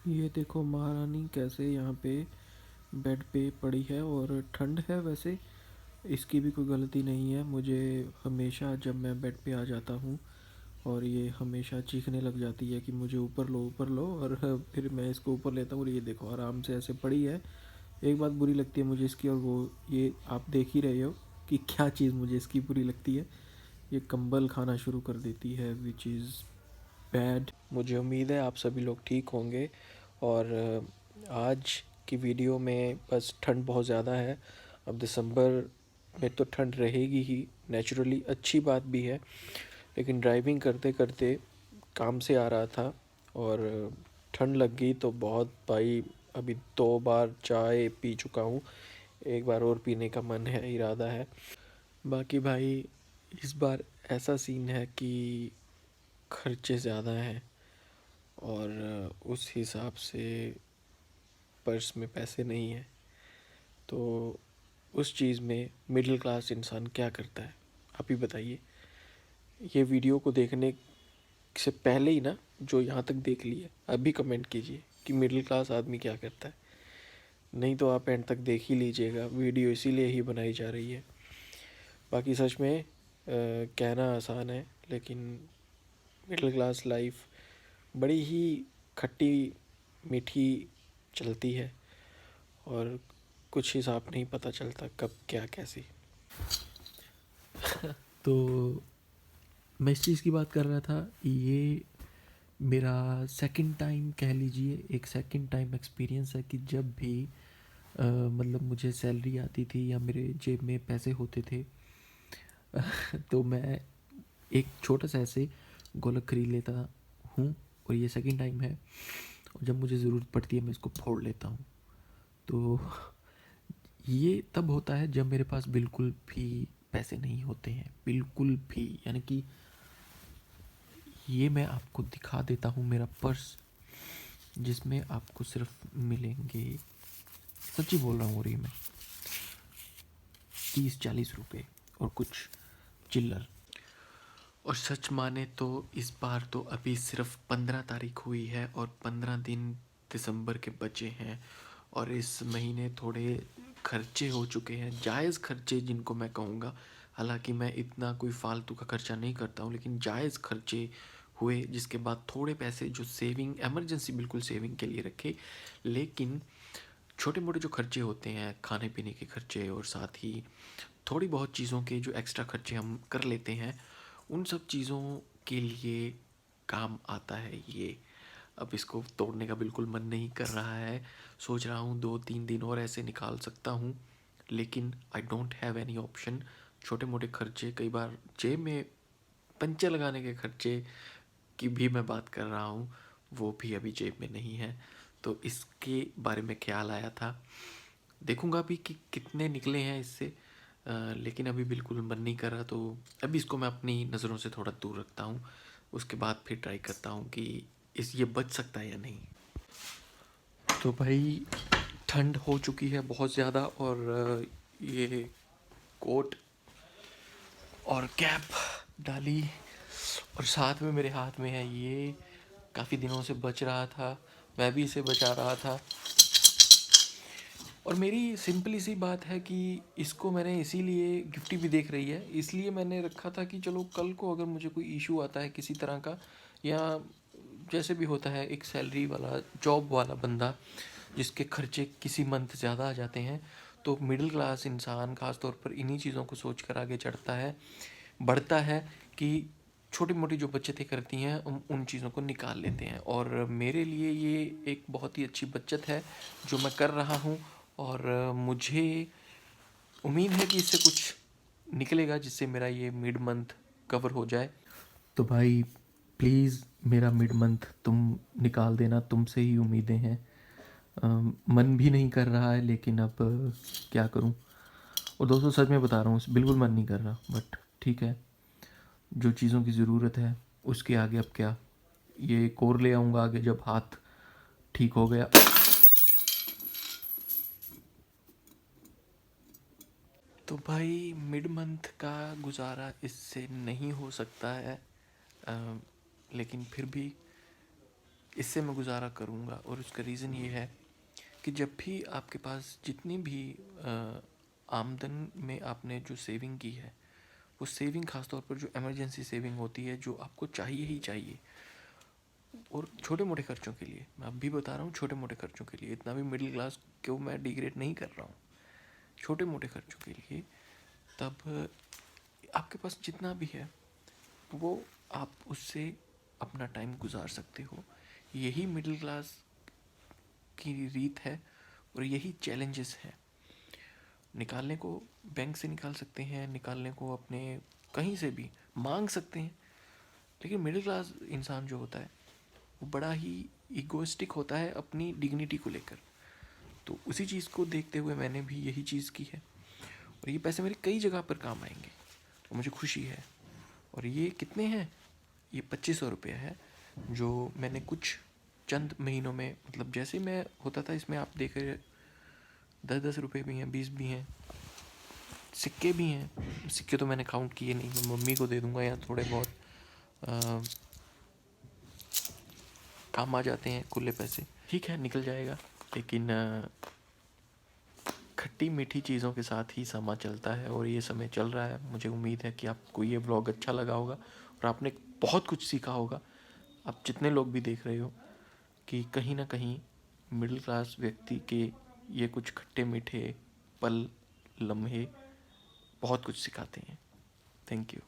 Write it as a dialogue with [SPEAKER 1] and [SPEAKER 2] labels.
[SPEAKER 1] ये देखो महारानी कैसे यहाँ पे बेड पे पड़ी है और ठंड है। वैसे इसकी भी कोई गलती नहीं है। मुझे हमेशा जब मैं बेड पे आ जाता हूँ और ये हमेशा चीखने लग जाती है कि मुझे ऊपर लो और फिर मैं इसको ऊपर लेता हूँ और ये देखो आराम से ऐसे पड़ी है। एक बात बुरी लगती है मुझे इसकी, और वो ये आप देख ही रहे हो कि क्या चीज़ मुझे इसकी बुरी लगती है। ये कंबल खाना शुरू कर देती है, विच इज़ बैड। मुझे उम्मीद है आप सभी लोग ठीक होंगे। और आज की वीडियो में बस ठंड बहुत ज़्यादा है। अब दिसंबर में तो ठंड रहेगी ही, नेचुरली अच्छी बात भी है। लेकिन ड्राइविंग करते करते काम से आ रहा था और ठंड लग गई तो बहुत भाई, अभी 2 बार चाय पी चुका हूँ। एक बार और पीने का मन है, इरादा है। बाकी भाई इस बार ऐसा सीन है कि खर्चे ज़्यादा हैं और उस हिसाब से पर्स में पैसे नहीं हैं। तो उस चीज़ में मिडिल क्लास इंसान क्या करता है, आप ही बताइए। ये वीडियो को देखने से पहले ही ना, जो यहाँ तक देख लिए अभी कमेंट कीजिए कि मिडिल क्लास आदमी क्या करता है। नहीं तो आप एंड तक देख ही लीजिएगा, वीडियो इसीलिए ही बनाई जा रही है। बाकी सच में कहना आसान है, लेकिन मिडिल क्लास लाइफ बड़ी ही खट्टी मीठी चलती है और कुछ हिसाब नहीं पता चलता कब क्या कैसी। तो मैं इस चीज़ की बात कर रहा था, ये मेरा सेकंड टाइम कह लीजिए, एक सेकंड टाइम एक्सपीरियंस है कि जब भी मतलब मुझे सैलरी आती थी या मेरे जेब में पैसे होते थे तो मैं एक छोटा सा ऐसे गोलक खरीद लेता हूँ। और ये सेकंड टाइम है, और जब मुझे ज़रूरत पड़ती है मैं इसको फोड़ लेता हूँ। तो ये तब होता है जब मेरे पास बिल्कुल भी पैसे नहीं होते हैं, बिल्कुल भी। यानी कि ये मैं आपको दिखा देता हूँ मेरा पर्स, जिसमें आपको सिर्फ मिलेंगे, सच्ची बोल रहा हूँ, और ये मैं 30-40 रुपए और कुछ चिल्लर। और सच माने तो इस बार तो अभी सिर्फ 15 तारीख हुई है और 15 दिन दिसंबर के बचे हैं। और इस महीने थोड़े खर्चे हो चुके हैं, जायज़ खर्चे जिनको मैं कहूँगा। हालांकि मैं इतना कोई फालतू का खर्चा नहीं करता हूँ, लेकिन जायज़ खर्चे हुए, जिसके बाद थोड़े पैसे जो सेविंग, एमरजेंसी बिल्कुल सेविंग के लिए रखे। लेकिन छोटे मोटे जो खर्चे होते हैं, खाने पीने के खर्चे और साथ ही थोड़ी बहुत चीज़ों के जो एक्स्ट्रा खर्चे हम कर लेते हैं, उन सब चीज़ों के लिए काम आता है ये। अब इसको तोड़ने का बिल्कुल मन नहीं कर रहा है। सोच रहा हूँ 2-3 दिन और ऐसे निकाल सकता हूँ, लेकिन I don't have any option. छोटे मोटे खर्चे, कई बार जेब में पंचे लगाने के खर्चे की भी मैं बात कर रहा हूँ, वो भी अभी जेब में नहीं है। तो इसके बारे में ख्याल आया था, देखूंगा भी कि कितने निकले हैं इससे। लेकिन अभी बिल्कुल मन नहीं कर रहा, तो अभी इसको मैं अपनी नज़रों से थोड़ा दूर रखता हूँ। उसके बाद फिर ट्राई करता हूँ कि इस ये बच सकता है या नहीं। तो भाई ठंड हो चुकी है बहुत ज़्यादा, और ये कोट और कैप डाली, और साथ में मेरे हाथ में है ये, काफ़ी दिनों से बच रहा था, मैं भी इसे बचा रहा था। और मेरी सिंपली सी बात है कि इसको मैंने इसीलिए, गिफ्टी भी देख रही है, इसलिए मैंने रखा था कि चलो कल को अगर मुझे कोई इशू आता है किसी तरह का, या जैसे भी होता है, एक सैलरी वाला जॉब वाला बंदा जिसके खर्चे किसी मंथ ज़्यादा आ जाते हैं, तो मिडिल क्लास इंसान ख़ास तौर पर इन्हीं चीज़ों को सोच कर आगे चढ़ता है, बढ़ता है कि छोटी मोटी जो बचतें करती हैं उन चीज़ों को निकाल लेते हैं। और मेरे लिए ये एक बहुत ही अच्छी बचत है जो मैं कर रहा हूँ, और मुझे उम्मीद है कि इससे कुछ निकलेगा जिससे मेरा ये मिड मंथ कवर हो जाए। तो भाई प्लीज़ मेरा मिड मंथ तुम निकाल देना, तुमसे ही उम्मीदें हैं। मन भी नहीं कर रहा है, लेकिन अब क्या करूं। और दोस्तों सच में बता रहा हूँ, बिल्कुल मन नहीं कर रहा, बट ठीक है, जो चीज़ों की ज़रूरत है उसके आगे अब क्या। ये कोर ले आऊँगा आगे जब हाथ ठीक हो गया। तो भाई मिड मंथ का गुजारा इससे नहीं हो सकता है, अ, लेकिन फिर भी इससे मैं गुजारा करूँगा। और उसका रीज़न ये है कि जब भी आपके पास जितनी भी आमदन में आपने जो सेविंग की है, वो सेविंग ख़ास तौर पर जो इमरजेंसी सेविंग होती है, जो आपको चाहिए ही चाहिए, और छोटे मोटे खर्चों के लिए, मैं अब भी बता रहा हूँ, छोटे मोटे खर्चों के लिए, इतना भी मिडिल क्लास को मैं डिग्रेड नहीं कर रहा हूँ, छोटे मोटे खर्चों के लिए, तब आपके पास जितना भी है वो आप उससे अपना टाइम गुजार सकते हो। यही मिडिल क्लास की रीत है और यही चैलेंजेस हैं। निकालने को बैंक से निकाल सकते हैं, निकालने को अपने कहीं से भी मांग सकते हैं, लेकिन मिडिल क्लास इंसान जो होता है वो बड़ा ही इगोइस्टिक होता है अपनी डिग्निटी को लेकर। तो उसी चीज़ को देखते हुए मैंने भी यही चीज़ की है, और ये पैसे मेरे कई जगह पर काम आएंगे और मुझे खुशी है। और ये कितने हैं? ये 2500 रुपये है, जो मैंने कुछ चंद महीनों में, मतलब जैसे मैं होता था इसमें, आप देख रहे, 10-10 रुपये भी हैं, 20 भी हैं, सिक्के भी हैं। सिक्के तो मैंने काउंट किए नहीं, मैं मम्मी को दे दूंगा या थोड़े बहुत काम आ जाते हैं खुले पैसे, ठीक है निकल जाएगा। लेकिन खट्टी मीठी चीज़ों के साथ ही समय चलता है, और ये समय चल रहा है। मुझे उम्मीद है कि आपको ये व्लॉग अच्छा लगा होगा और आपने बहुत कुछ सीखा होगा। आप जितने लोग भी देख रहे हो कि कहीं ना कहीं मिडिल क्लास व्यक्ति के ये कुछ खट्टे मीठे पल, लम्हे बहुत कुछ सिखाते हैं। Thank you.